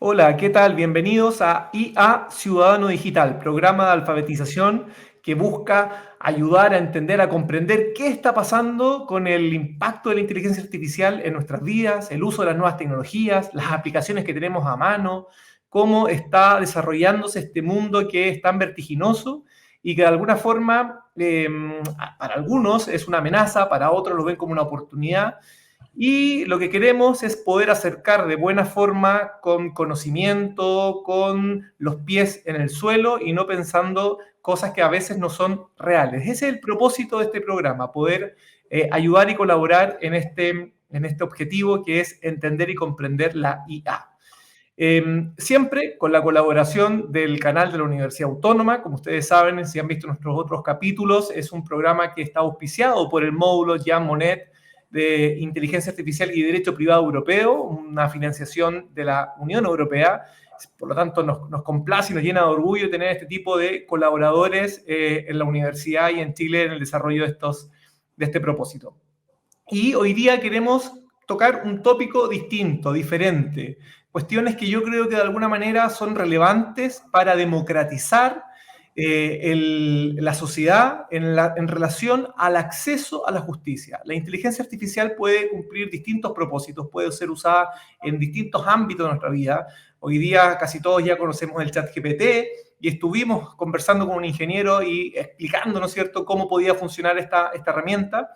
Hola, ¿qué tal? Bienvenidos a IA Ciudadano Digital, programa de alfabetización que busca ayudar a entender, a comprender qué está pasando con el impacto de la inteligencia artificial en nuestras vidas, el uso de las nuevas tecnologías, las aplicaciones que tenemos a mano, cómo está desarrollándose este mundo que es tan vertiginoso y que de alguna forma para algunos es una amenaza, para otros lo ven como una oportunidad. Y lo que queremos es poder acercar de buena forma, con conocimiento, con los pies en el suelo y no pensando cosas que a veces no son reales. Ese es el propósito de este programa, poder ayudar y colaborar en este objetivo que es entender y comprender la IA. Siempre con la colaboración del canal de la Universidad Autónoma. Como ustedes saben, si han visto nuestros otros capítulos, es un programa que está auspiciado por el módulo Jean Monnet de Inteligencia Artificial y Derecho Privado Europeo, una financiación de la Unión Europea. Por lo tanto, nos complace y nos llena de orgullo tener este tipo de colaboradores en la universidad y en Chile en el desarrollo de este propósito. Y hoy día queremos tocar un tópico distinto, diferente, cuestiones que yo creo que de alguna manera son relevantes para democratizar la sociedad en relación al acceso a la justicia. La inteligencia artificial puede cumplir distintos propósitos, puede ser usada en distintos ámbitos de nuestra vida. Hoy día casi todos ya conocemos el ChatGPT y estuvimos conversando con un ingeniero y explicando, ¿no es cierto?, cómo podía funcionar esta herramienta.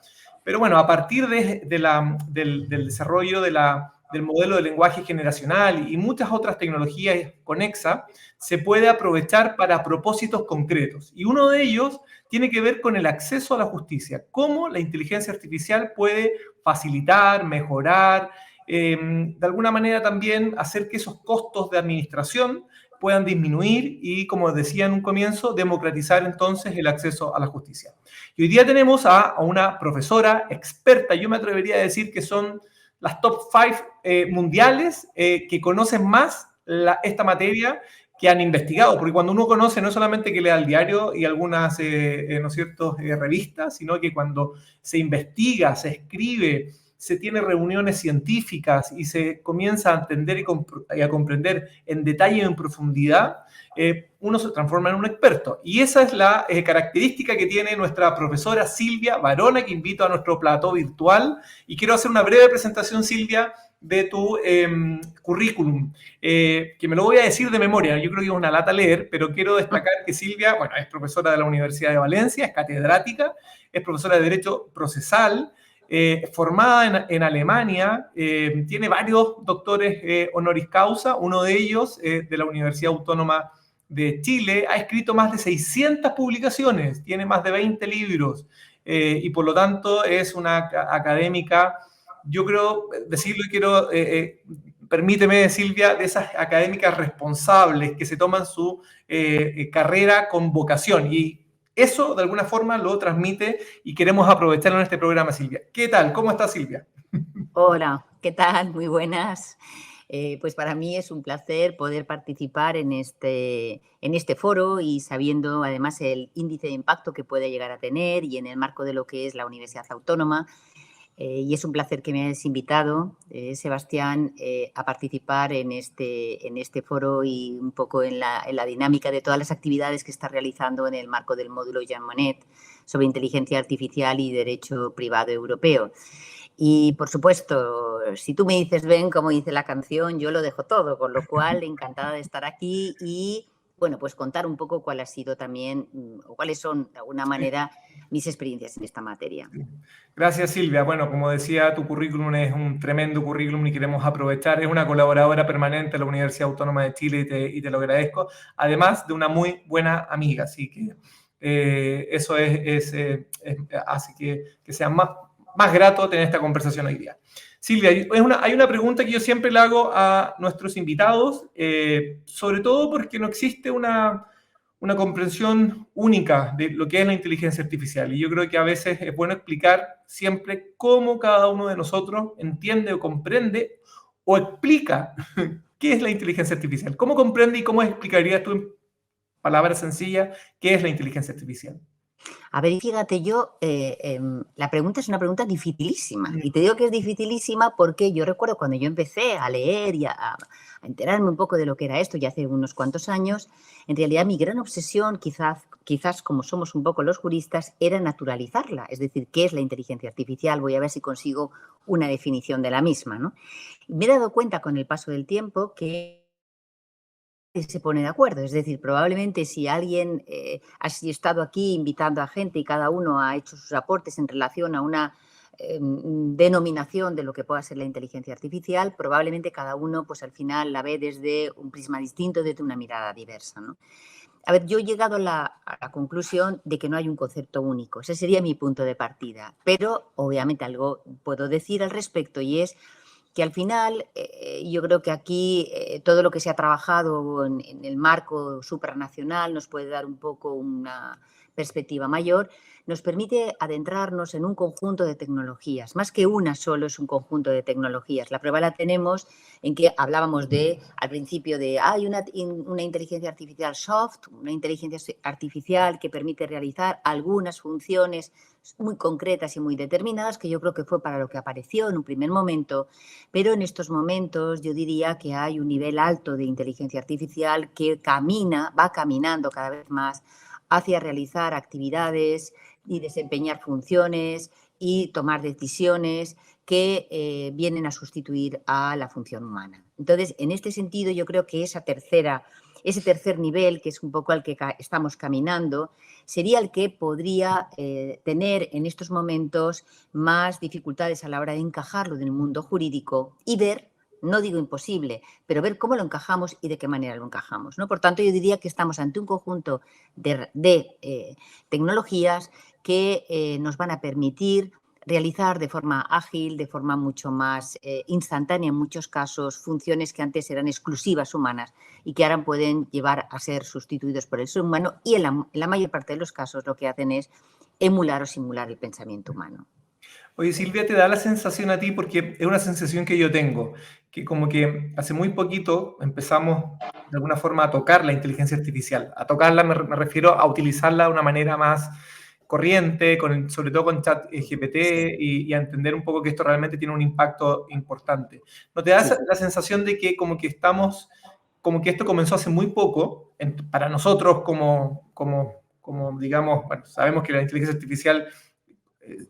Pero bueno, a partir del desarrollo del modelo de lenguaje generacional y muchas otras tecnologías conexas, se puede aprovechar para propósitos concretos. Y uno de ellos tiene que ver con el acceso a la justicia. Cómo la inteligencia artificial puede facilitar, mejorar, de alguna manera también hacer que esos costos de administración puedan disminuir y, como decía en un comienzo, democratizar entonces el acceso a la justicia. Y hoy día tenemos a una profesora experta, yo me atrevería a decir que son las top 5 mundiales que conocen más esta materia, que han investigado, porque cuando uno conoce no es solamente que lea el diario y algunas, ¿no es cierto?, revistas, sino que cuando se investiga, se escribe, se tiene reuniones científicas y se comienza a entender y a comprender en detalle y en profundidad, uno se transforma en un experto. Y esa es la característica que tiene nuestra profesora Silvia Barona, que invito a nuestro plató virtual. Y quiero hacer una breve presentación, Silvia, de tu currículum, que me lo voy a decir de memoria, yo creo que es una lata leer, pero quiero destacar que Silvia, bueno, es profesora de la Universidad de Valencia, es catedrática, es profesora de Derecho Procesal, formada en Alemania, tiene varios doctores honoris causa, uno de ellos de la Universidad Autónoma de Chile, ha escrito más de 600 publicaciones, tiene más de 20 libros y por lo tanto es una académica, yo creo decirlo y quiero, permíteme Silvia, de esas académicas responsables que se toman su carrera con vocación y eso de alguna forma lo transmite y queremos aprovecharlo en este programa, Silvia. ¿Qué tal? ¿Cómo está Silvia? Hola, ¿qué tal? Muy buenas. Pues para mí es un placer poder participar en este foro y sabiendo además el índice de impacto que puede llegar a tener y en el marco de lo que es la Universidad Autónoma. Y es un placer que me hayas invitado, Sebastián, a participar en este foro y un poco en la dinámica de todas las actividades que está realizando en el marco del módulo Jean Monnet sobre inteligencia artificial y derecho privado europeo. Y, por supuesto, si tú me dices ven, como dice la canción, yo lo dejo todo, con lo cual encantada de estar aquí y, bueno, pues contar un poco cuál ha sido también, o cuáles son, de alguna manera, mis experiencias en esta materia. Gracias, Silvia. Bueno, como decía, tu currículum es un tremendo currículum y queremos aprovechar. Es una colaboradora permanente de la Universidad Autónoma de Chile y te lo agradezco. Además de una muy buena amiga, así que eso hace que sea más grato tener esta conversación hoy día. Silvia, hay una pregunta que yo siempre le hago a nuestros invitados, sobre todo porque no existe una comprensión única de lo que es la inteligencia artificial. Y yo creo que a veces es bueno explicar siempre cómo cada uno de nosotros entiende o comprende o explica qué es la inteligencia artificial. ¿Cómo comprende y cómo explicarías tú en palabras sencillas qué es la inteligencia artificial? A ver, fíjate, la pregunta es una pregunta dificilísima. Y te digo que es dificilísima porque yo recuerdo cuando yo empecé a leer y a enterarme un poco de lo que era esto, ya hace unos cuantos años, en realidad mi gran obsesión, quizás como somos un poco los juristas, era naturalizarla. Es decir, ¿qué es la inteligencia artificial? Voy a ver si consigo una definición de la misma, ¿no? Me he dado cuenta con el paso del tiempo que se pone de acuerdo. Es decir, probablemente si alguien ha estado aquí invitando a gente y cada uno ha hecho sus aportes en relación a una denominación de lo que pueda ser la inteligencia artificial, probablemente cada uno pues al final la ve desde un prisma distinto, desde una mirada diversa, ¿no? A ver, yo he llegado a la conclusión de que no hay un concepto único. Ese sería mi punto de partida. Pero obviamente algo puedo decir al respecto y es que al final yo creo que aquí todo lo que se ha trabajado en el marco supranacional nos puede dar un poco una perspectiva mayor, nos permite adentrarnos en un conjunto de tecnologías, más que una solo es un conjunto de tecnologías. La prueba la tenemos en que hablábamos al principio de hay una inteligencia artificial soft, una inteligencia artificial que permite realizar algunas funciones muy concretas y muy determinadas, que yo creo que fue para lo que apareció en un primer momento, pero en estos momentos yo diría que hay un nivel alto de inteligencia artificial que va caminando cada vez más hacia realizar actividades y desempeñar funciones y tomar decisiones que vienen a sustituir a la función humana. Entonces, en este sentido, yo creo que ese tercer nivel, que es un poco al que estamos caminando, sería el que podría tener en estos momentos más dificultades a la hora de encajarlo en el mundo jurídico y ver, no digo imposible, pero ver cómo lo encajamos y de qué manera lo encajamos, ¿no? Por tanto, yo diría que estamos ante un conjunto de tecnologías que nos van a permitir realizar de forma ágil, de forma mucho más instantánea en muchos casos, funciones que antes eran exclusivas humanas y que ahora pueden llevar a ser sustituidos por el ser humano y en la mayor parte de los casos lo que hacen es emular o simular el pensamiento humano. Oye, Silvia, ¿te da la sensación a ti? Porque es una sensación que yo tengo, que como que hace muy poquito empezamos de alguna forma a tocar la inteligencia artificial. A tocarla me refiero a utilizarla de una manera más corriente, sobre todo con ChatGPT Sí, y a entender un poco que esto realmente tiene un impacto importante. ¿No te da sí. la sensación de que como que como que esto comenzó hace muy poco, para nosotros como digamos, bueno, sabemos que la inteligencia artificial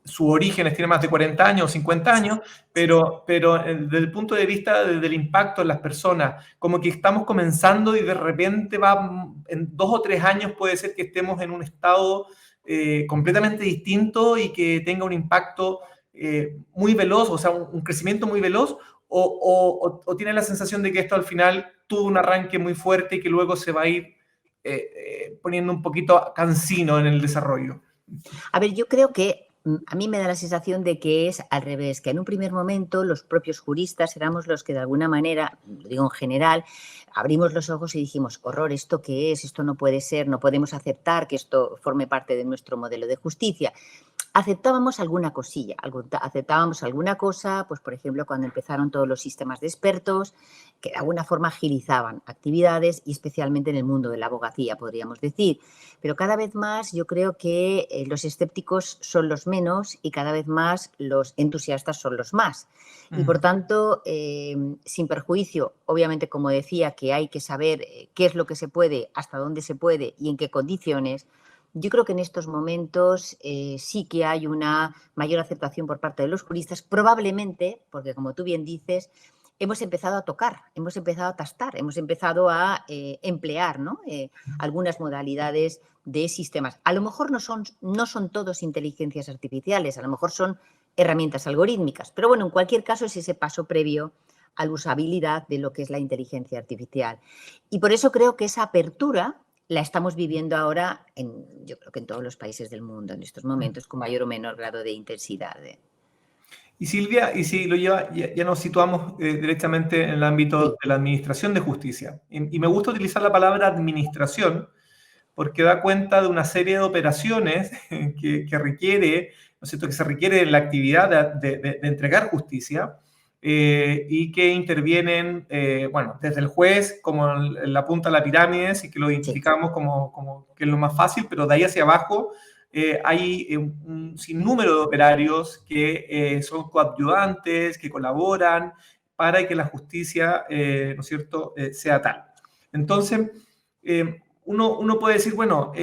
sus orígenes tiene más de 40 años o 50 Sí, años, sí. pero desde el punto de vista del impacto en las personas, como que estamos comenzando y de repente en 2 o 3 años puede ser que estemos en un estado completamente distinto y que tenga un impacto muy veloz, o sea, un crecimiento muy veloz, o tiene la sensación de que esto al final tuvo un arranque muy fuerte y que luego se va a ir poniendo un poquito cansino en el desarrollo. A ver, yo creo que a mí me da la sensación de que es al revés, que en un primer momento los propios juristas éramos los que de alguna manera, lo digo en general, abrimos los ojos y dijimos, horror, ¿esto qué es? Esto no puede ser, no podemos aceptar que esto forme parte de nuestro modelo de justicia. Aceptábamos alguna cosilla, aceptábamos alguna cosa, pues por ejemplo cuando empezaron todos los sistemas de expertos que de alguna forma agilizaban actividades y especialmente en el mundo de la abogacía, podríamos decir. Pero cada vez más yo creo que los escépticos son los menos y cada vez más los entusiastas son los más. Y por Mm. tanto, sin perjuicio, obviamente como decía, que hay que saber qué es lo que se puede, hasta dónde se puede y en qué condiciones, yo creo que en estos momentos sí que hay una mayor aceptación por parte de los juristas, probablemente, porque como tú bien dices, hemos empezado a tocar, hemos empezado a tastar, hemos empezado a emplear, ¿no? Algunas modalidades de sistemas. A lo mejor no son todos inteligencias artificiales, a lo mejor son herramientas algorítmicas, pero bueno, en cualquier caso es ese paso previo a la usabilidad de lo que es la inteligencia artificial. Y por eso creo que esa apertura la estamos viviendo ahora, yo creo que en todos los países del mundo, en estos momentos, con mayor o menor grado de intensidad. Y Silvia, y si lo lleva, ya nos situamos directamente en el ámbito Sí, de la administración de justicia. Y me gusta utilizar la palabra administración porque da cuenta de una serie de operaciones que requiere, ¿no es cierto?, que se requiere en la actividad de entregar justicia y que intervienen, bueno, desde el juez como en la punta de la pirámide, y que lo sí, identificamos como que es lo más fácil, pero de ahí hacia abajo hay un sinnúmero de operarios que son coadyuvantes, que colaboran para que la justicia, ¿no es cierto?, sea tal. Entonces, uno puede decir, bueno,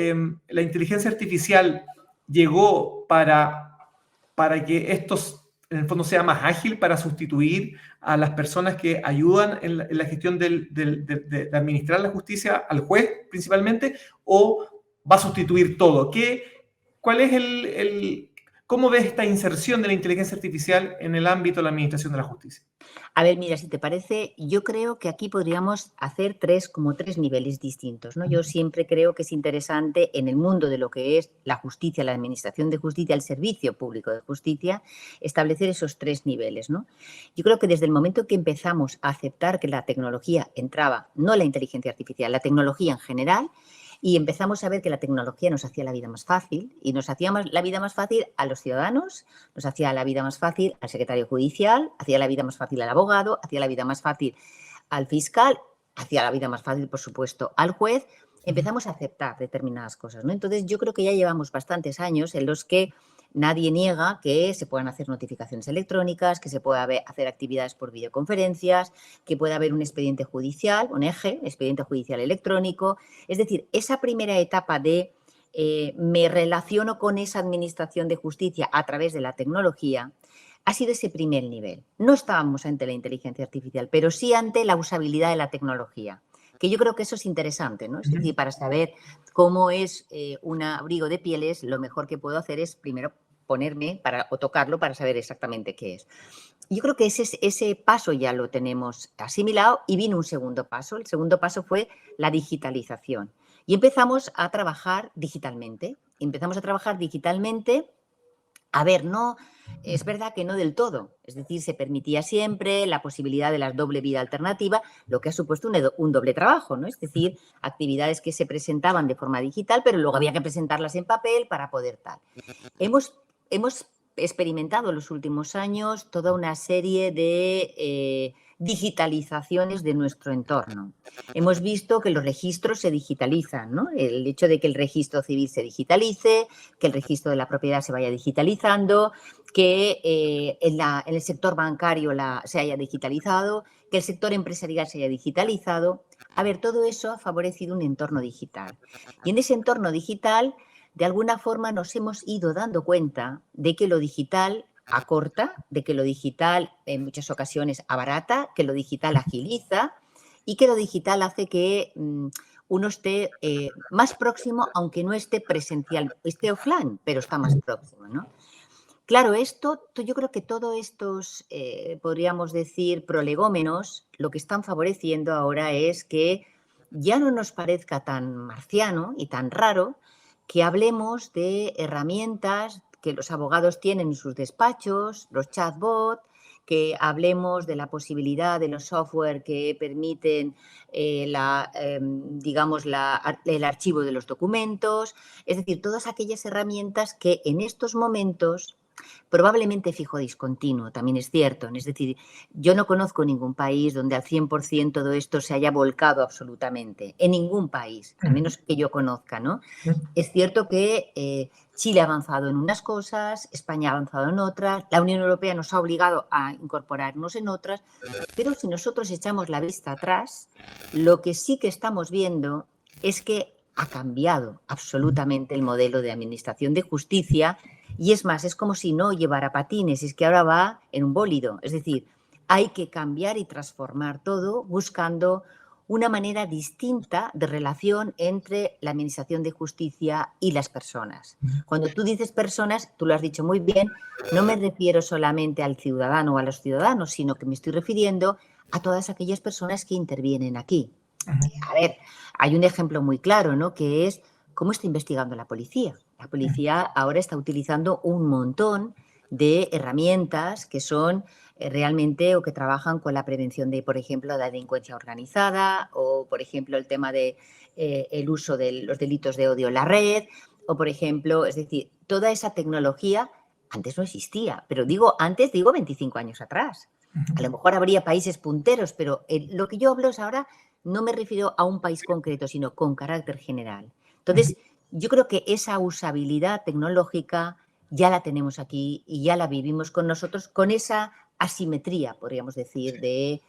la inteligencia artificial llegó para que estos, en el fondo, sea más ágil, para sustituir a las personas que ayudan en la gestión de administrar la justicia, al juez principalmente, o va a sustituir todo. ¿Cuál es cómo ves esta inserción de la inteligencia artificial en el ámbito de la administración de la justicia? A ver, mira, si te parece, yo creo que aquí podríamos hacer como tres niveles distintos, ¿no? Yo siempre creo que es interesante en el mundo de lo que es la justicia, la administración de justicia, el servicio público de justicia, establecer esos tres niveles, ¿no? Yo creo que desde el momento que empezamos a aceptar que la tecnología entraba, no la inteligencia artificial, la tecnología en general, y empezamos a ver que la tecnología nos hacía la vida más fácil y nos hacía la vida más fácil a los ciudadanos, nos hacía la vida más fácil al secretario judicial, hacía la vida más fácil al abogado, hacía la vida más fácil al fiscal, hacía la vida más fácil, por supuesto, al juez. Empezamos a aceptar determinadas cosas, ¿no? Entonces, yo creo que ya llevamos bastantes años en los que nadie niega que se puedan hacer notificaciones electrónicas, que se pueda hacer actividades por videoconferencias, que pueda haber un expediente judicial, un eje, expediente judicial electrónico. Es decir, esa primera etapa de me relaciono con esa administración de justicia a través de la tecnología, ha sido ese primer nivel. No estábamos ante la inteligencia artificial, pero sí ante la usabilidad de la tecnología, que yo creo que eso es interesante, ¿no? Es decir, para saber cómo es un abrigo de pieles, lo mejor que puedo hacer es primero ponerme o tocarlo para saber exactamente qué es. Yo creo que ese paso ya lo tenemos asimilado y vino un segundo paso. El segundo paso fue la digitalización. Y empezamos a trabajar digitalmente. A ver, no, es verdad que no del todo. Es decir, se permitía siempre la posibilidad de la doble vida alternativa, lo que ha supuesto un doble trabajo, ¿no? Es decir, actividades que se presentaban de forma digital, pero luego había que presentarlas en papel para poder tal. Hemos experimentado en los últimos años toda una serie de digitalizaciones de nuestro entorno. Hemos visto que los registros se digitalizan, ¿no? El hecho de que el registro civil se digitalice, que el registro de la propiedad se vaya digitalizando, que en el sector bancario se haya digitalizado, que el sector empresarial se haya digitalizado. A ver, todo eso ha favorecido un entorno digital. Y en ese entorno digital, de alguna forma nos hemos ido dando cuenta de que lo digital acorta, de que lo digital en muchas ocasiones abarata, que lo digital agiliza y que lo digital hace que uno esté más próximo, aunque no esté presencial, esté offline, pero está más próximo, ¿no? Claro, yo creo que todos estos, podríamos decir, prolegómenos, lo que están favoreciendo ahora es que ya no nos parezca tan marciano y tan raro que hablemos de herramientas que los abogados tienen en sus despachos, los chatbots, que hablemos de la posibilidad de los software que permiten digamos, el archivo de los documentos, es decir, todas aquellas herramientas que en estos momentos probablemente fijo discontinuo, también es cierto. Es decir, yo no conozco ningún país donde al 100% todo esto se haya volcado absolutamente. En ningún país, al menos que yo conozca, ¿no? Es cierto que Chile ha avanzado en unas cosas, España ha avanzado en otras, la Unión Europea nos ha obligado a incorporarnos en otras, pero si nosotros echamos la vista atrás, lo que sí que estamos viendo es que ha cambiado absolutamente el modelo de administración de justicia. Y es más, es como si no llevara patines, es que ahora va en un bólido. Es decir, hay que cambiar y transformar todo buscando una manera distinta de relación entre la administración de justicia y las personas. Cuando tú dices personas, tú lo has dicho muy bien, no me refiero solamente al ciudadano o a los ciudadanos, sino que me estoy refiriendo a todas aquellas personas que intervienen aquí. A ver, hay un ejemplo muy claro, ¿no? Que es cómo está investigando la policía. La policía ahora está utilizando un montón de herramientas que son realmente o que trabajan con la prevención de, por ejemplo, la delincuencia organizada o, por ejemplo, el tema de el uso de los delitos de odio en la red o, por ejemplo, es decir, toda esa tecnología antes no existía, pero antes digo 25 años atrás. A lo mejor habría países punteros, pero lo que yo hablo es ahora no me refiero a un país concreto, sino con carácter general. Entonces, yo creo que esa usabilidad tecnológica ya la tenemos aquí y ya la vivimos con nosotros, con esa asimetría, podríamos decir, de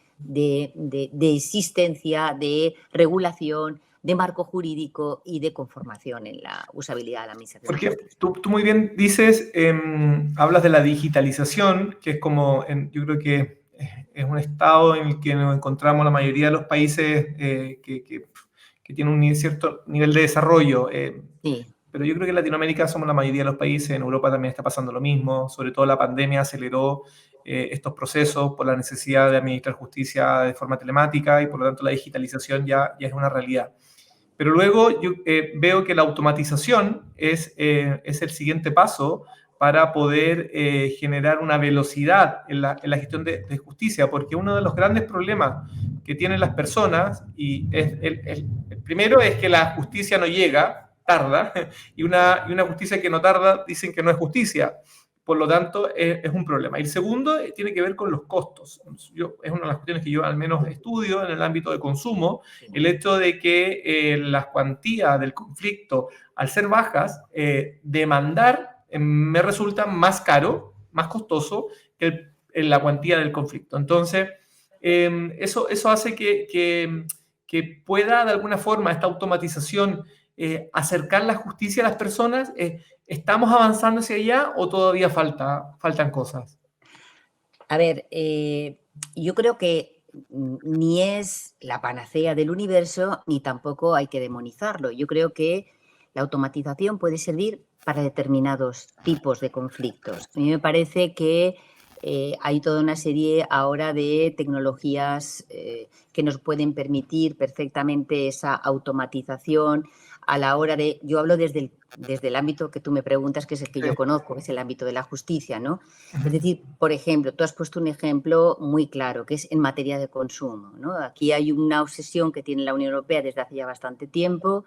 existencia, de regulación, de marco jurídico y de conformación en la usabilidad de la administración de Porque justicia. tú muy bien dices, hablas de la digitalización, que es como, yo creo que es un estado en el que nos encontramos la mayoría de los países que tienen un cierto nivel de desarrollo. Sí. Pero yo creo que en Latinoamérica somos la mayoría de los países, en Europa también está pasando lo mismo, sobre todo la pandemia aceleró estos procesos por la necesidad de administrar justicia de forma telemática y por lo tanto la digitalización ya es una realidad. Pero luego yo veo que la automatización es el siguiente paso para poder generar una velocidad en la gestión de justicia, porque uno de los grandes problemas que tienen las personas, y el primero es que la justicia no llega, tarda, y una justicia que no tarda dicen que no es justicia. Por lo tanto, es un problema. Y el segundo tiene que ver con los costos. Es una de las cuestiones que yo al menos estudio en el ámbito de consumo, el hecho de que las cuantías del conflicto, al ser bajas, demandar me resulta más caro, más costoso que la cuantía del conflicto. Entonces, eso hace que pueda de alguna forma esta automatización acercar la justicia a las personas. ¿Estamos avanzando hacia allá o todavía faltan cosas? A ver, yo creo que ni es la panacea del universo, ni tampoco hay que demonizarlo. Yo creo que la automatización puede servir para determinados tipos de conflictos. A mí me parece que hay toda una serie ahora de tecnologías que nos pueden permitir perfectamente esa automatización a la hora de, yo hablo desde el ámbito que tú me preguntas, que es el que yo conozco, que es el ámbito de la justicia, ¿no? Es decir, por ejemplo, tú has puesto un ejemplo muy claro, que es en materia de consumo, ¿no? Aquí hay una obsesión que tiene la Unión Europea desde hace ya bastante tiempo,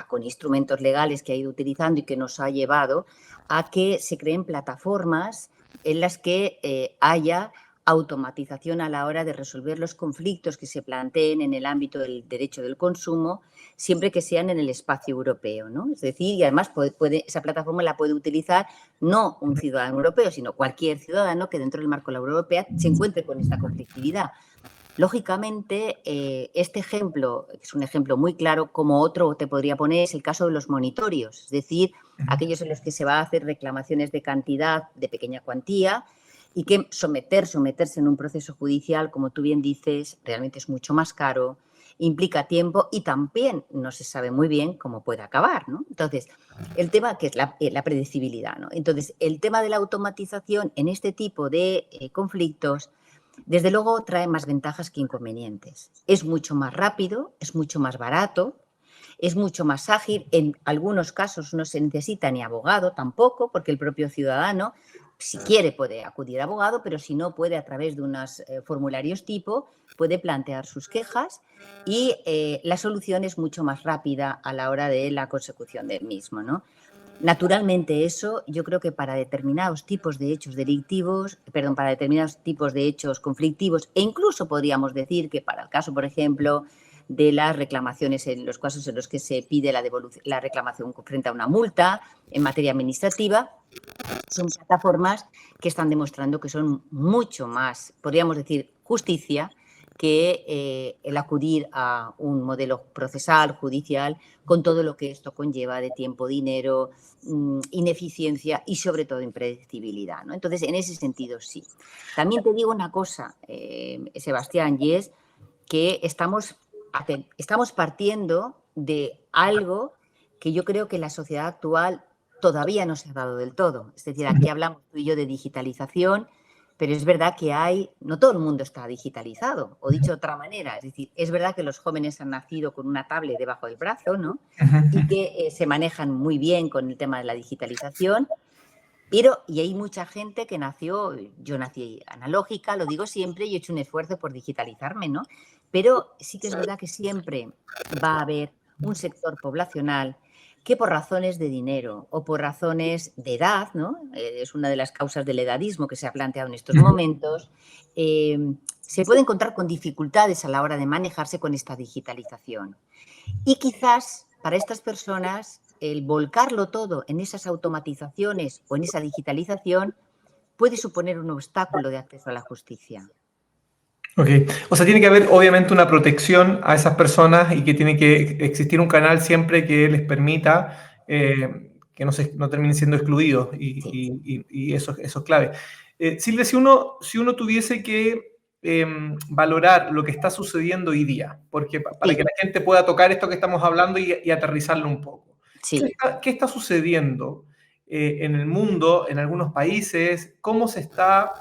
con instrumentos legales que ha ido utilizando y que nos ha llevado a que se creen plataformas en las que haya automatización a la hora de resolver los conflictos que se planteen en el ámbito del derecho del consumo, siempre que sean en el espacio europeo, ¿no? Es decir, y además esa plataforma la puede utilizar no un ciudadano europeo, sino cualquier ciudadano que dentro del marco de la Unión Europea se encuentre con esta conflictividad. Lógicamente, este ejemplo es un ejemplo muy claro, como otro te podría poner, es el caso de los monitorios, es decir, aquellos en los que se va a hacer reclamaciones de cantidad, de pequeña cuantía, y que someterse en un proceso judicial, como tú bien dices, realmente es mucho más caro, implica tiempo y también no se sabe muy bien cómo puede acabar, ¿no? Entonces, el tema que es la predecibilidad, ¿no? Entonces, el tema de la automatización en este tipo de conflictos, desde luego trae más ventajas que inconvenientes. Es mucho más rápido, es mucho más barato, es mucho más ágil. En algunos casos no se necesita ni abogado tampoco, porque el propio ciudadano, si quiere, puede acudir a abogado, pero si no puede, a través de unos formularios tipo, puede plantear sus quejas y la solución es mucho más rápida a la hora de la consecución del mismo, ¿no? Naturalmente eso, yo creo que para determinados tipos de hechos delictivos, para determinados tipos de hechos conflictivos, e incluso podríamos decir que para el caso, por ejemplo, de las reclamaciones, en los casos en los que se pide la reclamación frente a una multa en materia administrativa, son plataformas que están demostrando que son mucho más, podríamos decir, justicia que el acudir a un modelo procesal, judicial, con todo lo que esto conlleva de tiempo, dinero, ineficiencia y sobre todo impredecibilidad, ¿no? Entonces, en ese sentido, sí. También te digo una cosa, Sebastián, y es que estamos partiendo de algo que yo creo que la sociedad actual todavía no se ha dado del todo. Es decir, aquí hablamos tú y yo de digitalización, pero es verdad que no todo el mundo está digitalizado, o dicho de otra manera, es decir, es verdad que los jóvenes han nacido con una tablet debajo del brazo, ¿no? Y que se manejan muy bien con el tema de la digitalización, y hay mucha gente que yo nací analógica, lo digo siempre, y he hecho un esfuerzo por digitalizarme, ¿no? Pero sí que es verdad que siempre va a haber un sector poblacional que por razones de dinero o por razones de edad, ¿no? Es una de las causas del edadismo que se ha planteado en estos momentos, se puede encontrar con dificultades a la hora de manejarse con esta digitalización. Y quizás para estas personas el volcarlo todo en esas automatizaciones o en esa digitalización puede suponer un obstáculo de acceso a la justicia. Ok, o sea, tiene que haber obviamente una protección a esas personas y que tiene que existir un canal siempre que les permita que no terminen siendo excluidos Sí. y eso es clave. Silvia, si uno tuviese que valorar lo que está sucediendo hoy día, porque para que Sí, la gente pueda tocar esto que estamos hablando y aterrizarlo un poco, sí. ¿qué está sucediendo en el mundo, en algunos países? ¿Cómo se está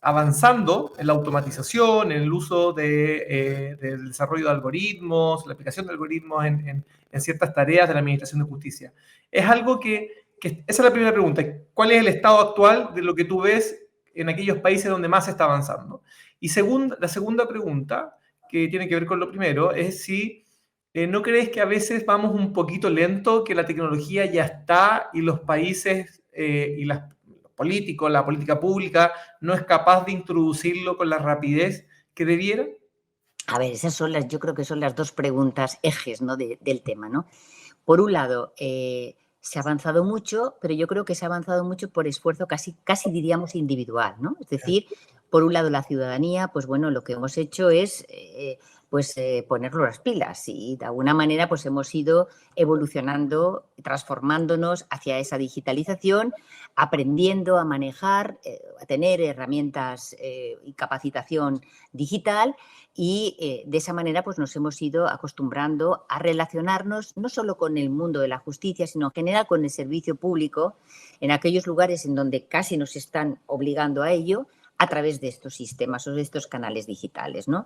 avanzando en la automatización, en el uso del desarrollo de algoritmos, la aplicación de algoritmos en ciertas tareas de la Administración de Justicia? Es algo esa es la primera pregunta. ¿Cuál es el estado actual de lo que tú ves en aquellos países donde más se está avanzando? Y la segunda pregunta, que tiene que ver con lo primero, es si ¿no crees que a veces vamos un poquito lento, que la tecnología ya está y los países y los políticos, la política pública, no es capaz de introducirlo con la rapidez que debiera? A ver, yo creo que son las dos preguntas ejes, ¿no? del tema, ¿no? Por un lado, se ha avanzado mucho, pero yo creo que se ha avanzado mucho por esfuerzo casi diríamos individual, ¿no? Es decir, por un lado la ciudadanía, pues bueno, lo que hemos hecho es ponerlo las pilas y de alguna manera pues hemos ido evolucionando, transformándonos hacia esa digitalización, aprendiendo a manejar, a tener herramientas y capacitación digital y de esa manera pues nos hemos ido acostumbrando a relacionarnos no solo con el mundo de la justicia, sino en general con el servicio público en aquellos lugares en donde casi nos están obligando a ello a través de estos sistemas o de estos canales digitales, ¿no?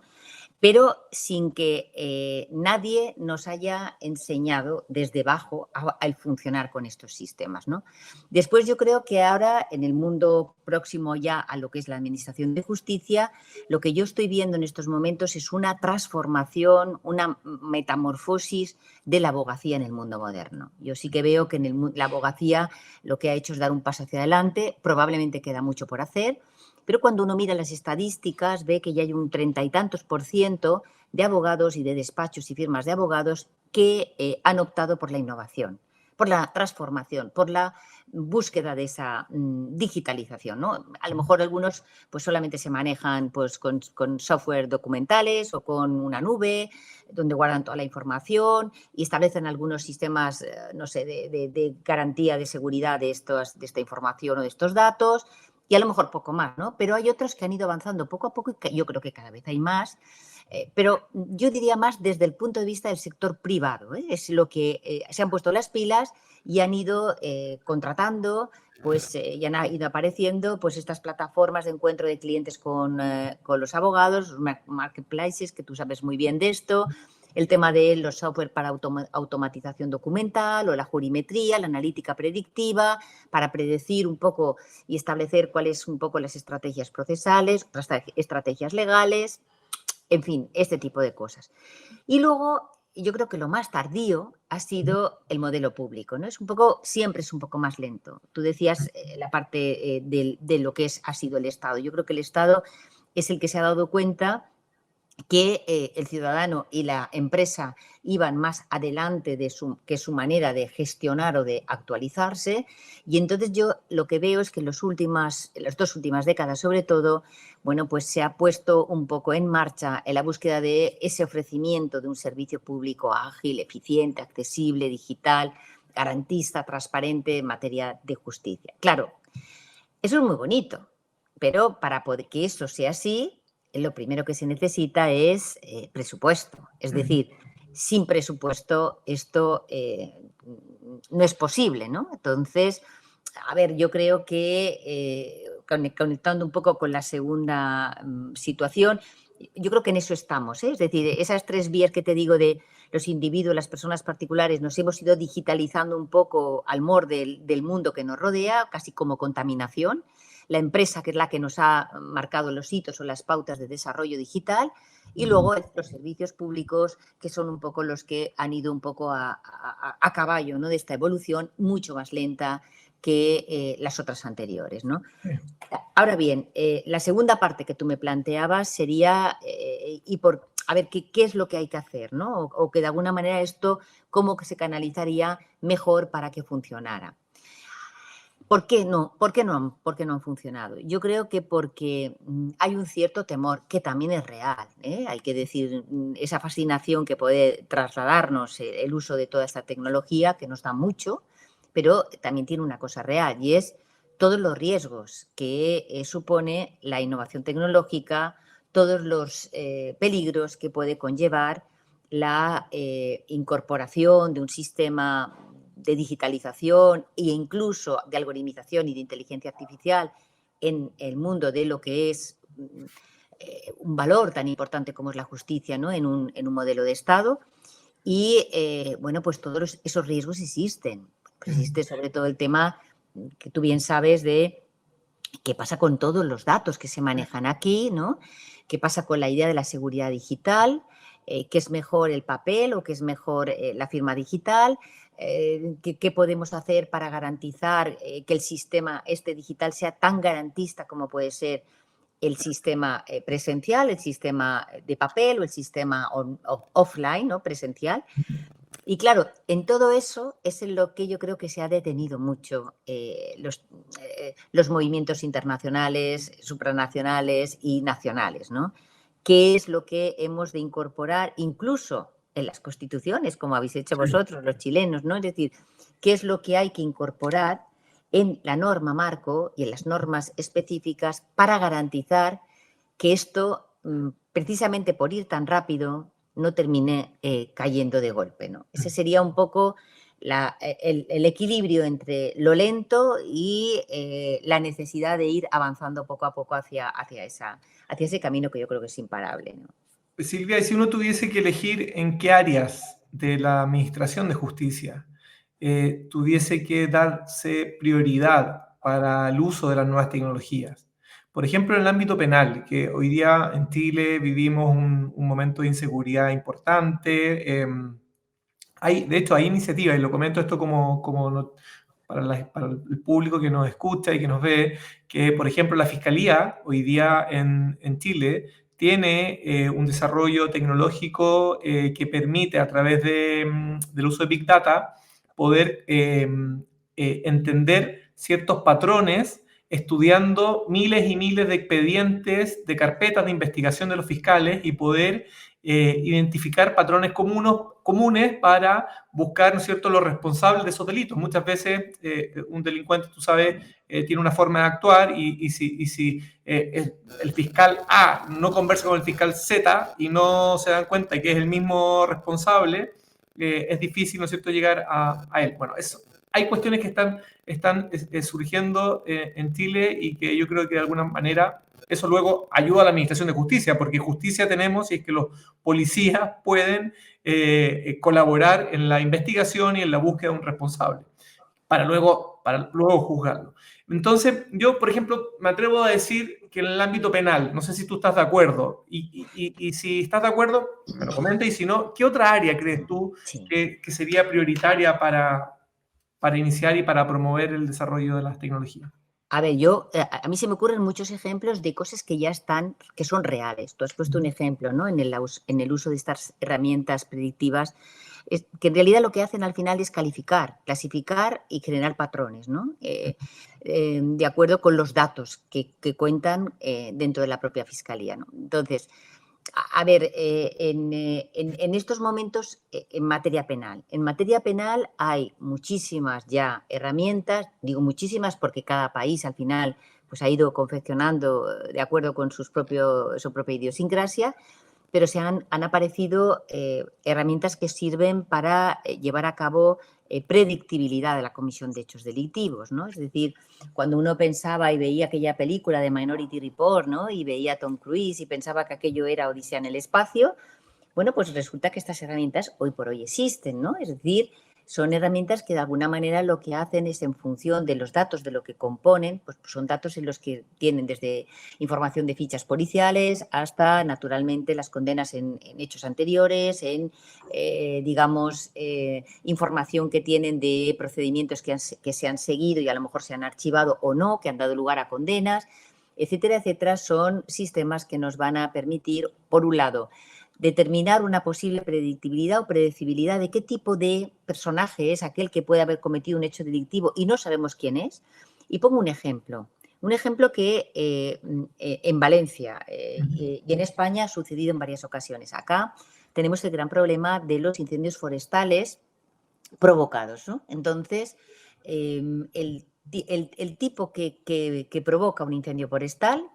Pero sin que nadie nos haya enseñado desde abajo al funcionar con estos sistemas, ¿no? Después yo creo que ahora en el mundo próximo ya a lo que es la administración de justicia, lo que yo estoy viendo en estos momentos es una transformación, una metamorfosis de la abogacía en el mundo moderno. Yo sí que veo que en la abogacía lo que ha hecho es dar un paso hacia adelante, probablemente queda mucho por hacer, pero cuando uno mira las estadísticas ve que ya hay un 30 y tantos % de abogados y de despachos y firmas de abogados que han optado por la innovación, por la transformación, por la búsqueda de esa digitalización, ¿no? A lo mejor algunos pues solamente se manejan pues con software documentales o con una nube donde guardan toda la información y establecen algunos sistemas, no sé, de garantía de seguridad de esta información o de estos datos y a lo mejor poco más, ¿no? Pero hay otros que han ido avanzando poco a poco y yo creo que cada vez hay más, pero yo diría más desde el punto de vista del sector privado, ¿eh? Es lo que se han puesto las pilas y han ido contratando, pues y han ido apareciendo pues estas plataformas de encuentro de clientes con los abogados, los marketplaces, que tú sabes muy bien de esto, el tema de los software para automatización documental o la jurimetría, la analítica predictiva, para predecir un poco y establecer cuáles un poco las estrategias procesales, estrategias legales, en fin, este tipo de cosas. Y luego, yo creo que lo más tardío ha sido el modelo público, ¿no? Siempre es un poco más lento. Tú decías la parte de lo que ha sido el Estado. Yo creo que el Estado es el que se ha dado cuenta que el ciudadano y la empresa iban más adelante que su manera de gestionar o de actualizarse. Y entonces yo lo que veo es que en las dos últimas décadas, sobre todo, bueno, pues se ha puesto un poco en marcha en la búsqueda de ese ofrecimiento de un servicio público ágil, eficiente, accesible, digital, garantista, transparente en materia de justicia. Claro, eso es muy bonito, pero para que eso sea así, lo primero que se necesita es presupuesto. Es decir, sin presupuesto esto no es posible, ¿no? Entonces, a ver, yo creo que conectando un poco con la segunda situación, yo creo que en eso estamos, ¿eh? Es decir, esas tres vías que te digo de los individuos, las personas particulares, nos hemos ido digitalizando un poco al morde del mundo que nos rodea, casi como contaminación. La empresa, que es la que nos ha marcado los hitos o las pautas de desarrollo digital, y luego los servicios públicos, que son un poco los que han ido un poco a caballo, ¿no? De esta evolución mucho más lenta que las otras anteriores, ¿no? Ahora bien, la segunda parte que tú me planteabas sería, a ver qué es lo que hay que hacer, ¿no? O que de alguna manera esto, cómo que se canalizaría mejor para que funcionara. ¿Por qué no? ¿Por qué no han funcionado? Yo creo que porque hay un cierto temor, que también es real, ¿eh? Hay que decir, esa fascinación que puede trasladarnos el uso de toda esta tecnología, que nos da mucho, pero también tiene una cosa real, y es todos los riesgos que supone la innovación tecnológica, todos los peligros que puede conllevar la incorporación de un sistema de digitalización e incluso de algoritmización y de inteligencia artificial en el mundo de lo que es un valor tan importante como es la justicia, ¿no? en un modelo de Estado. Y, bueno, pues todos esos riesgos existen. Existe sobre todo el tema que tú bien sabes de qué pasa con todos los datos que se manejan aquí, ¿no? ¿Qué pasa con la idea de la seguridad digital? ¿Qué es mejor el papel o qué es mejor la firma digital? ¿Qué podemos hacer para garantizar que el sistema digital sea tan garantista como puede ser el sistema presencial, el sistema de papel o el sistema offline, ¿no? Presencial? Y claro, en todo eso es en lo que yo creo que se ha detenido mucho los movimientos internacionales, supranacionales y nacionales, ¿no? ¿Qué es lo que hemos de incorporar incluso en las constituciones, como habéis hecho Sí. vosotros, los chilenos, ¿no? Es decir, ¿qué es lo que hay que incorporar en la norma marco y en las normas específicas para garantizar que esto, precisamente por ir tan rápido, no termine cayendo de golpe, ¿no? Ese sería un poco el equilibrio entre lo lento y la necesidad de ir avanzando poco a poco hacia ese camino que yo creo que es imparable, ¿no? Silvia, y si uno tuviese que elegir en qué áreas de la administración de justicia tuviese que darse prioridad para el uso de las nuevas tecnologías, por ejemplo, en el ámbito penal, que hoy día en Chile vivimos un momento de inseguridad importante, de hecho, hay iniciativas, y lo comento esto para el público que nos escucha y que nos ve, que, por ejemplo, la Fiscalía hoy día en Chile tiene un desarrollo tecnológico que permite, a través del uso de Big Data, poder entender ciertos patrones estudiando miles y miles de expedientes, de carpetas de investigación de los fiscales y poder identificar patrones comunes para buscar, ¿no es cierto?, los responsables de esos delitos. Muchas veces un delincuente, tú sabes, tiene una forma de actuar y si el fiscal A no conversa con el fiscal Z y no se dan cuenta que es el mismo responsable, es difícil, ¿no es cierto?, llegar a él. Bueno, hay cuestiones que están surgiendo en Chile y que yo creo que de alguna manera eso luego ayuda a la administración de justicia, porque justicia tenemos y es que los policías pueden colaborar en la investigación y en la búsqueda de un responsable para luego juzgarlo. Entonces, yo, por ejemplo, me atrevo a decir que en el ámbito penal, no sé si tú estás de acuerdo, y si estás de acuerdo, me lo comenta, y si no, ¿qué otra área crees tú Sí. que sería prioritaria para iniciar y para promover el desarrollo de las tecnologías? A ver, a mí se me ocurren muchos ejemplos de cosas que ya están, que son reales. Tú has puesto un ejemplo, ¿no? En el uso de estas herramientas predictivas, que en realidad lo que hacen al final es calificar, clasificar y generar patrones, ¿no? De acuerdo con los datos que cuentan dentro de la propia fiscalía, ¿no? Entonces, a ver, en estos momentos, en materia penal hay muchísimas ya herramientas, digo muchísimas porque cada país al final pues ha ido confeccionando de acuerdo con su propia idiosincrasia, pero han aparecido herramientas que sirven para llevar a cabo predictibilidad de la comisión de hechos delictivos, ¿no? Es decir, cuando uno pensaba y veía aquella película de Minority Report, ¿no? Y veía a Tom Cruise y pensaba que aquello era Odisea en el espacio, bueno, pues resulta que estas herramientas hoy por hoy existen, ¿no? Es decir, son herramientas que de alguna manera lo que hacen es, en función de los datos de lo que componen, pues son datos en los que tienen desde información de fichas policiales hasta, naturalmente, las condenas en hechos anteriores, digamos, información que tienen de procedimientos que se han seguido y a lo mejor se han archivado o no, que han dado lugar a condenas, etcétera, etcétera. Son sistemas que nos van a permitir, por un lado, determinar una posible predictibilidad o predecibilidad de qué tipo de personaje es aquel que puede haber cometido un hecho delictivo y no sabemos quién es. Y pongo un ejemplo. Un ejemplo que en Valencia y en España ha sucedido en varias ocasiones. Acá tenemos el gran problema de los incendios forestales provocados, ¿no? Entonces, el tipo que provoca un incendio forestal,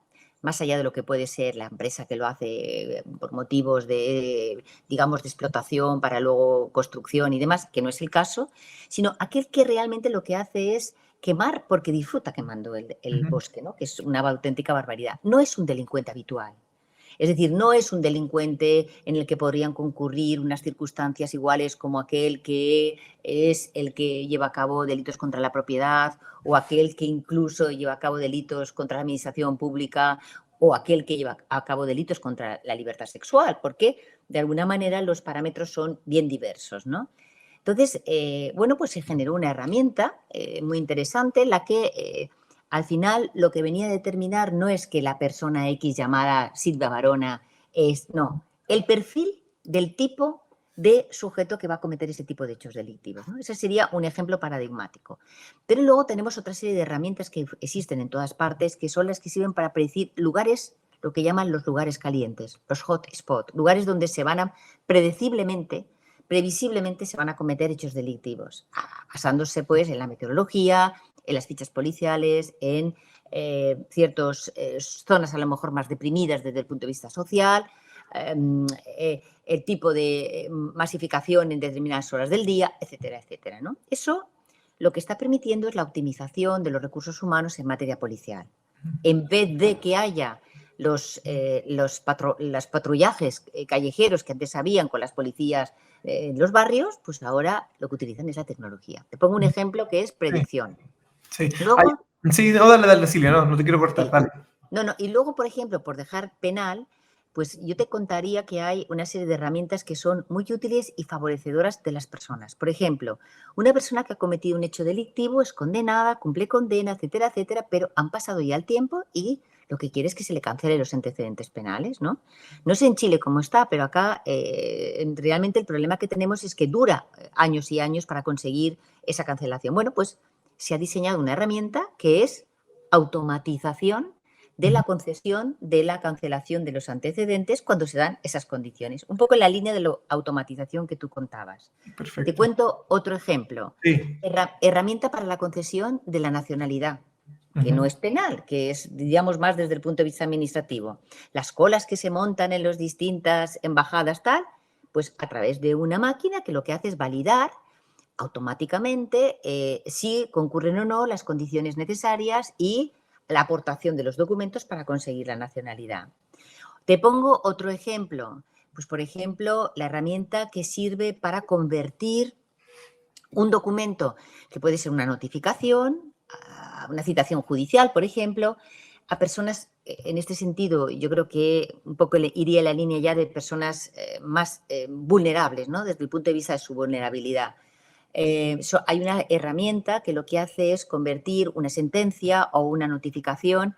más allá de lo que puede ser la empresa que lo hace por motivos de, digamos, de explotación para luego construcción y demás, que no es el caso, sino aquel que realmente lo que hace es quemar porque disfruta quemando el bosque, ¿no? Que es una auténtica barbaridad. No es un delincuente habitual. Es decir, no es un delincuente en el que podrían concurrir unas circunstancias iguales como aquel que es el que lleva a cabo delitos contra la propiedad o aquel que incluso lleva a cabo delitos contra la administración pública o aquel que lleva a cabo delitos contra la libertad sexual, porque de alguna manera los parámetros son bien diversos, ¿no? Entonces, bueno, pues se generó una herramienta muy interesante en la que al final lo que venía a determinar no es que la persona X llamada Silvia Varona es, no, el perfil del tipo de sujeto que va a cometer ese tipo de hechos delictivos, ¿no? Ese sería un ejemplo paradigmático. Pero luego tenemos otra serie de herramientas que existen en todas partes, que son las que sirven para predecir lugares, lo que llaman los lugares calientes, los hot spots, lugares donde se van a previsiblemente se van a cometer hechos delictivos, basándose pues en la meteorología, en las fichas policiales, en ciertas zonas a lo mejor más deprimidas desde el punto de vista social, el tipo de masificación en determinadas horas del día, etcétera, etcétera, ¿no? Eso lo que está permitiendo es la optimización de los recursos humanos en materia policial. En vez de que haya los patrullajes callejeros que antes habían con las policías en los barrios, pues ahora lo que utilizan es la tecnología. Te pongo un ejemplo que es predicción. Sí, Luego, sí, no, dale, Silvia, no te quiero cortar, sí. dale. No, y luego, por ejemplo, por dejar penal, pues yo te contaría que hay una serie de herramientas que son muy útiles y favorecedoras de las personas. Por ejemplo, una persona que ha cometido un hecho delictivo es condenada, cumple condena, etcétera, etcétera, pero han pasado ya el tiempo y lo que quiere es que se le cancelen los antecedentes penales, ¿no? No sé en Chile cómo está, pero acá realmente el problema que tenemos es que dura años y años para conseguir esa cancelación. Bueno, pues se ha diseñado una herramienta que es automatización de la concesión de la cancelación de los antecedentes cuando se dan esas condiciones. Un poco en la línea de la automatización que tú contabas. Perfecto. Te cuento otro ejemplo. Sí. Herramienta para la concesión de la nacionalidad, que no es penal, que es, digamos, más desde el punto de vista administrativo. Las colas que se montan en las distintas embajadas, tal, pues a través de una máquina que lo que hace es validar automáticamente si concurren o no las condiciones necesarias y la aportación de los documentos para conseguir la nacionalidad. Te pongo otro ejemplo. Pues, por ejemplo, la herramienta que sirve para convertir un documento, que puede ser una notificación, una citación judicial, por ejemplo, a personas, en este sentido, yo creo que un poco iría en la línea ya de personas más vulnerables, ¿no? Desde el punto de vista de su vulnerabilidad. Hay una herramienta que lo que hace es convertir una sentencia o una notificación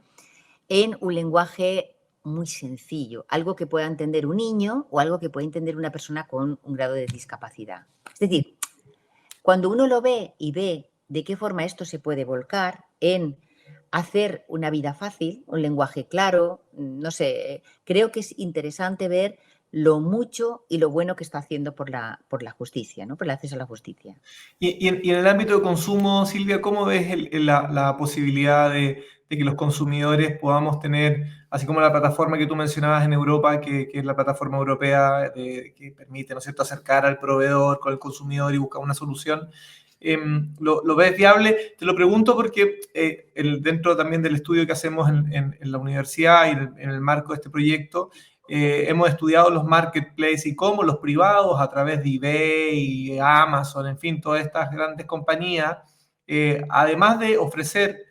en un lenguaje muy sencillo, algo que pueda entender un niño o algo que pueda entender una persona con un grado de discapacidad. Es decir, cuando uno lo ve y ve de qué forma esto se puede volcar en hacer una vida fácil, un lenguaje claro, no sé, creo que es interesante ver lo mucho y lo bueno que está haciendo por la justicia, ¿no? Por el acceso a la justicia. Y en el ámbito de consumo, Silvia, ¿cómo ves la posibilidad de que los consumidores podamos tener, así como la plataforma que tú mencionabas en Europa, que es la plataforma europea que permite, ¿no es cierto?, acercar al proveedor con el consumidor y buscar una solución? ¿Lo ves viable? Te lo pregunto porque dentro también del estudio que hacemos en la universidad y en el marco de este proyecto, hemos estudiado los marketplaces y cómo los privados a través de eBay y Amazon, en fin, todas estas grandes compañías, además de ofrecer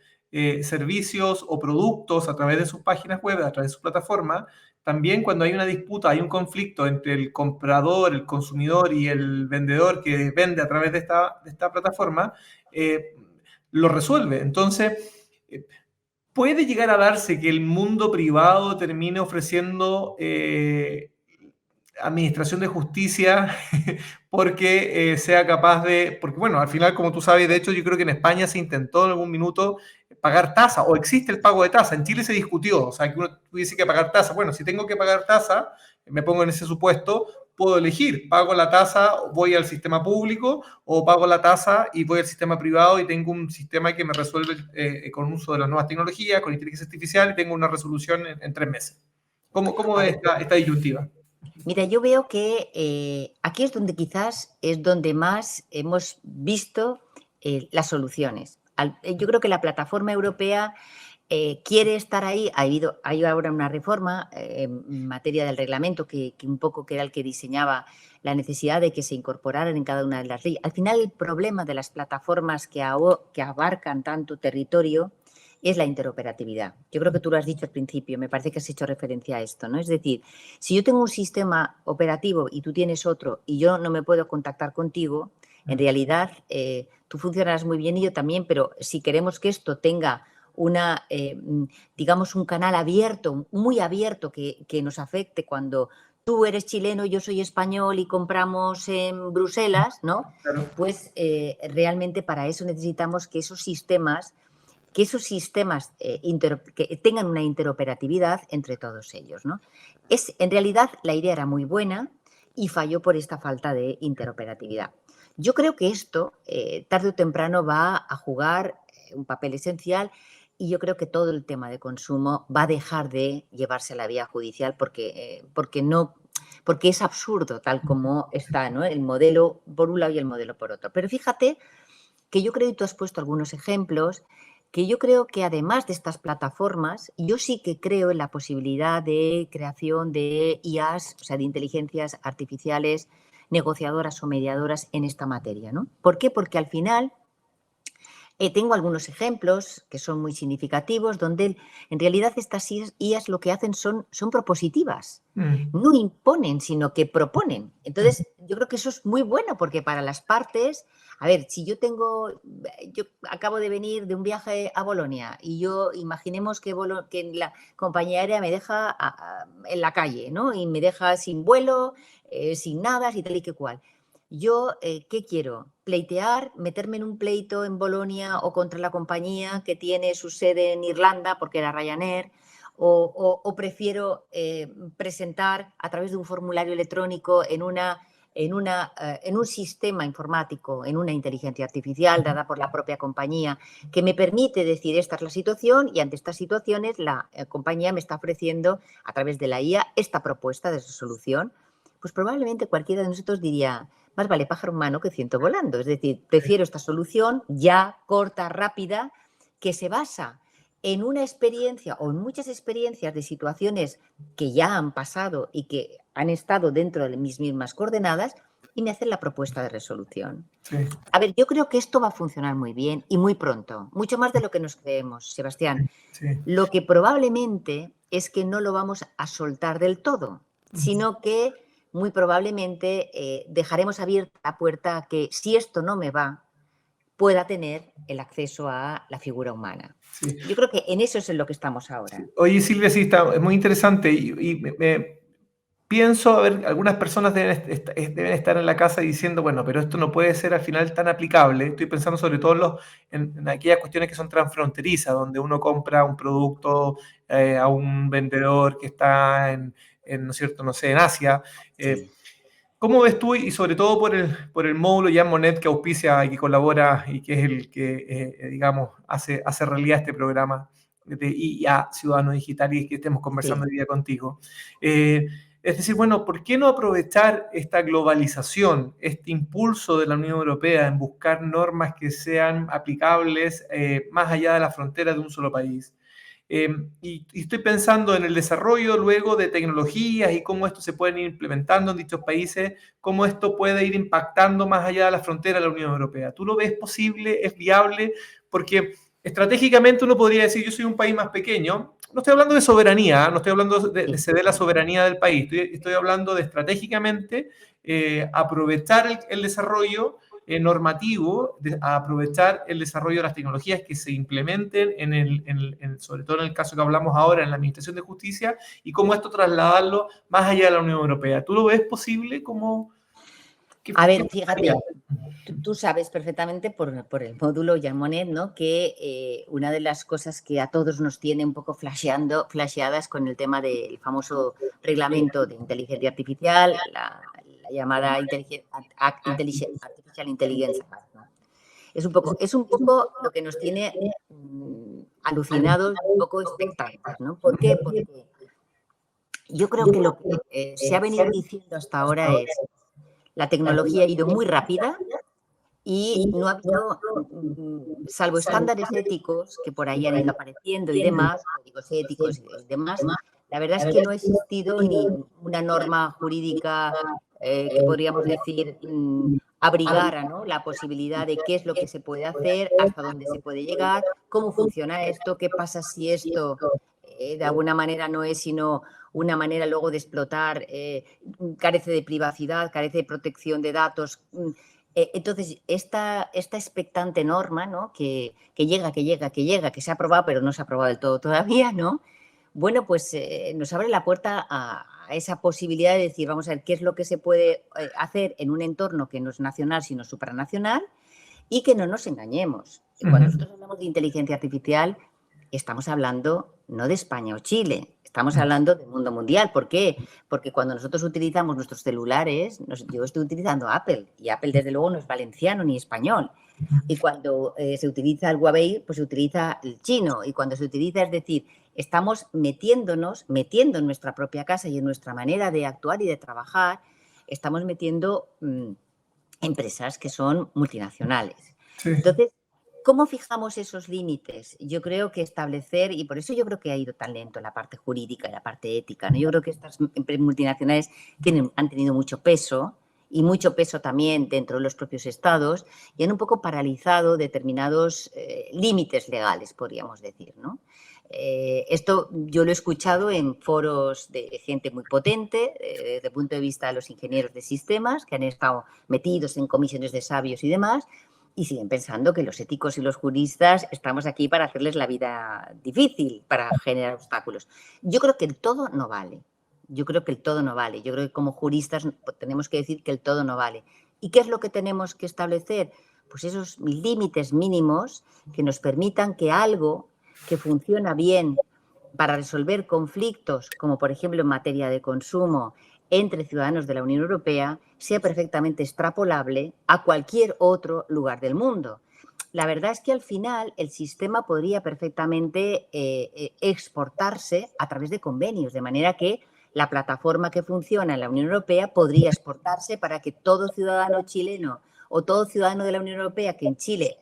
servicios o productos a través de sus páginas web, a través de su plataforma, también cuando hay una disputa, hay un conflicto entre el comprador, el consumidor y el vendedor que vende a través de esta plataforma, lo resuelve. Entonces, puede llegar a darse que el mundo privado termine ofreciendo administración de justicia porque sea capaz de, porque bueno, al final, como tú sabes, de hecho yo creo que en España se intentó en algún minuto pagar tasa, o existe el pago de tasa, en Chile se discutió, o sea, que uno tuviese que pagar tasa. Bueno, si tengo que pagar tasa, me pongo en ese supuesto, puedo elegir, pago la tasa, voy al sistema público, o pago la tasa y voy al sistema privado y tengo un sistema que me resuelve con uso de las nuevas tecnologías, con inteligencia artificial, y tengo una resolución en 3 meses. ¿Cómo A ves ver, esta disyuntiva? mira, yo veo que aquí es donde quizás es donde más hemos visto las soluciones. Yo creo que la plataforma europea quiere estar ahí. Hay ahora una reforma en materia del reglamento que un poco que era el que diseñaba la necesidad de que se incorporaran en cada una de las leyes. Al final, el problema de las plataformas que abarcan tanto territorio es la interoperatividad. Yo creo que tú lo has dicho al principio, me parece que has hecho referencia a esto, ¿no? Es decir, si yo tengo un sistema operativo y tú tienes otro y yo no me puedo contactar contigo, en realidad tú funcionarás muy bien y yo también, pero si queremos que esto tenga digamos, un canal abierto, muy abierto, que nos afecte cuando tú eres chileno, yo soy español y compramos en Bruselas, ¿no? Claro. Pues realmente para eso necesitamos que esos sistemas que tengan una interoperatividad entre todos ellos, ¿no? En realidad, la idea era muy buena y falló por esta falta de interoperatividad. Yo creo que esto, tarde o temprano, va a jugar un papel esencial y yo creo que todo el tema de consumo va a dejar de llevarse a la vía judicial porque es absurdo tal como está, ¿no? El modelo por un lado y el modelo por otro. Pero fíjate que yo creo, y tú has puesto algunos ejemplos, que yo creo que además de estas plataformas, yo sí que creo en la posibilidad de creación de IAs, o sea, de inteligencias artificiales negociadoras o mediadoras en esta materia, ¿no? ¿Por qué? Porque al final tengo algunos ejemplos que son muy significativos donde en realidad estas IAs lo que hacen son propositivas. No imponen, sino que proponen. Entonces, yo creo que eso es muy bueno porque para las partes, a ver, si yo acabo de venir de un viaje a Bolonia y yo imaginemos que la compañía aérea me deja en la calle, ¿no? Y me deja sin vuelo, sin nada, y tal y que cual. Yo, ¿qué quiero? Pleitear, meterme en un pleito en Bolonia o contra la compañía que tiene su sede en Irlanda, porque era Ryanair, o prefiero presentar a través de un formulario electrónico en un sistema informático, en una inteligencia artificial dada por la propia compañía, que me permite decir esta es la situación y ante estas situaciones la compañía me está ofreciendo a través de la IA esta propuesta de solución. Pues probablemente cualquiera de nosotros diría, más vale pájaro en mano que ciento volando. Es decir, prefiero esta solución ya, corta, rápida, que se basa en una experiencia o en muchas experiencias de situaciones que ya han pasado y que han estado dentro de mis mismas coordenadas y me hacen la propuesta de resolución. Sí. A ver, yo creo que esto va a funcionar muy bien y muy pronto, mucho más de lo que nos creemos, Sebastián. Sí. Lo que probablemente es que no lo vamos a soltar del todo, sino que muy probablemente dejaremos abierta la puerta a que si esto no me va, pueda tener el acceso a la figura humana. Sí. Yo creo que en eso es en lo que estamos ahora. Oye, Silvia, sí, es muy interesante y pienso, a ver, algunas personas deben estar en la casa diciendo, bueno, pero esto no puede ser al final tan aplicable. Estoy pensando sobre todo en aquellas cuestiones que son transfronterizas, donde uno compra un producto a un vendedor que está ¿no es cierto?, no sé, en Asia. Sí. ¿Cómo ves tú, y sobre todo por el módulo Jean Monnet que auspicia y que colabora y que es el que, digamos, hace realidad este programa de IA Ciudadano Digital y que estemos conversando hoy día contigo? Es decir, bueno, ¿por qué no aprovechar esta globalización, este impulso de la Unión Europea en buscar normas que sean aplicables más allá de la frontera de un solo país? Y estoy pensando en el desarrollo luego de tecnologías y cómo esto se puede ir implementando en dichos países, cómo esto puede ir impactando más allá de la frontera de la Unión Europea. ¿Tú lo ves posible? ¿Es viable? Porque estratégicamente uno podría decir, yo soy un país más pequeño. No estoy hablando de soberanía, no estoy hablando de ceder la soberanía del país, estoy hablando de estratégicamente aprovechar el desarrollo normativo a aprovechar el desarrollo de las tecnologías que se implementen, sobre todo en el caso que hablamos ahora en la Administración de Justicia, y cómo esto trasladarlo más allá de la Unión Europea. ¿Tú lo ves posible? A ver, fíjate, tú sabes perfectamente por el módulo Jean Monnet, ¿no?, que una de las cosas que a todos nos tiene un poco flasheadas con el tema del famoso reglamento de inteligencia artificial, la llamada Artificial Intelligence Act, ¿no? Es un poco lo que nos tiene alucinados, un poco expectantes, ¿no? ¿Por qué? Porque yo creo que lo que se ha venido diciendo hasta ahora es: la tecnología ha ido muy rápida y no ha habido, salvo estándares éticos que por ahí han ido apareciendo y demás, códigos éticos y demás, la verdad es que no ha existido ni una norma jurídica que podríamos decir abrigara, ¿no?, la posibilidad de qué es lo que se puede hacer, hasta dónde se puede llegar, cómo funciona esto, qué pasa si esto de alguna manera no es sino una manera luego de explotar, carece de privacidad, carece de protección de datos. Entonces, esta expectante norma, ¿no?, que llega, que se ha aprobado, pero no se ha aprobado del todo todavía, ¿no? Bueno, pues nos abre la puerta a esa posibilidad de decir, vamos a ver qué es lo que se puede hacer en un entorno que no es nacional, sino supranacional, y que no nos engañemos. Cuando nosotros hablamos de inteligencia artificial, estamos hablando no de España o Chile, estamos hablando del mundo mundial. ¿Por qué? Porque cuando nosotros utilizamos nuestros celulares, yo estoy utilizando Apple, y Apple desde luego no es valenciano ni español. Y cuando se utiliza el Huawei, pues se utiliza el chino. Y cuando se utiliza, es decir, estamos metiendo en nuestra propia casa y en nuestra manera de actuar y de trabajar, estamos metiendo empresas que son multinacionales. Sí. Entonces, ¿cómo fijamos esos límites? Yo creo que establecer, y por eso yo creo que ha ido tan lento la parte jurídica y la parte ética, ¿no? Yo creo que estas multinacionales han tenido mucho peso, y mucho peso también dentro de los propios estados, y han un poco paralizado determinados límites legales, podríamos decir, ¿no? Esto yo lo he escuchado en foros de gente muy potente, desde el punto de vista de los ingenieros de sistemas, que han estado metidos en comisiones de sabios y demás, y siguen pensando que los éticos y los juristas estamos aquí para hacerles la vida difícil, para generar obstáculos. Yo creo que el todo no vale. Yo creo que como juristas tenemos que decir que el todo no vale. ¿Y qué es lo que tenemos que establecer? Pues esos límites mínimos que nos permitan que algo que funciona bien para resolver conflictos, como por ejemplo en materia de consumo entre ciudadanos de la Unión Europea, sea perfectamente extrapolable a cualquier otro lugar del mundo. La verdad es que al final el sistema podría perfectamente exportarse a través de convenios, de manera que la plataforma que funciona en la Unión Europea podría exportarse para que todo ciudadano chileno o todo ciudadano de la Unión Europea que en Chile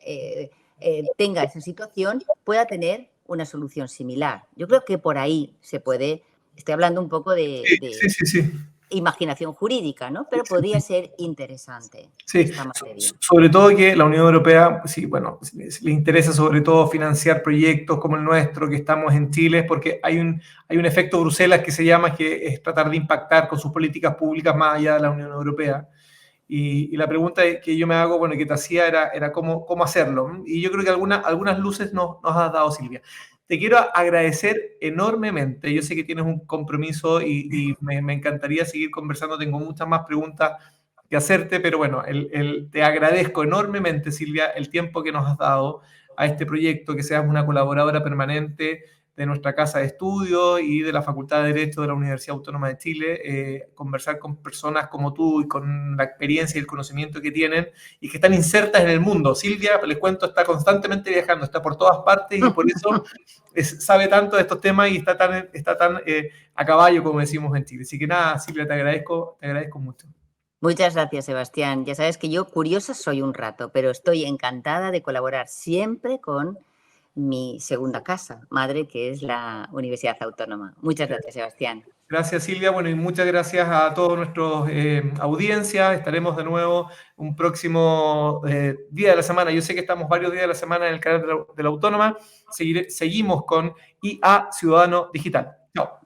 tenga esa situación pueda tener una solución similar. Yo creo que por ahí se puede, estoy hablando un poco de Sí. imaginación jurídica, ¿no? Pero podría ser interesante esta materia. Sobre todo que la Unión Europea, sí, bueno, le interesa sobre todo financiar proyectos como el nuestro, que estamos en Chile, porque hay un efecto Bruselas que se llama, que es tratar de impactar con sus políticas públicas más allá de la Unión Europea. Y la pregunta que yo me hago, bueno, que te hacía era cómo hacerlo. Y yo creo que algunas luces nos has dado, Silvia. Te quiero agradecer enormemente. Yo sé que tienes un compromiso y me encantaría seguir conversando. Tengo muchas más preguntas que hacerte, pero bueno, te agradezco enormemente, Silvia, el tiempo que nos has dado a este proyecto, que seas una colaboradora permanente de nuestra casa de estudio y de la Facultad de Derecho de la Universidad Autónoma de Chile, conversar con personas como tú y con la experiencia y el conocimiento que tienen y que están insertas en el mundo. Silvia, les cuento, está constantemente viajando, está por todas partes y por eso sabe tanto de estos temas y está tan a caballo, como decimos en Chile. Así que nada, Silvia, te agradezco mucho. Muchas gracias, Sebastián. Ya sabes que yo curiosa soy un rato, pero estoy encantada de colaborar siempre con mi segunda casa, madre, que es la Universidad Autónoma. Muchas gracias, Sebastián. Gracias, Silvia. Bueno, y muchas gracias a todos nuestros audiencias. Estaremos de nuevo un próximo día de la semana. Yo sé que estamos varios días de la semana en el canal de la Autónoma. Seguimos con IA Ciudadano Digital. Chao.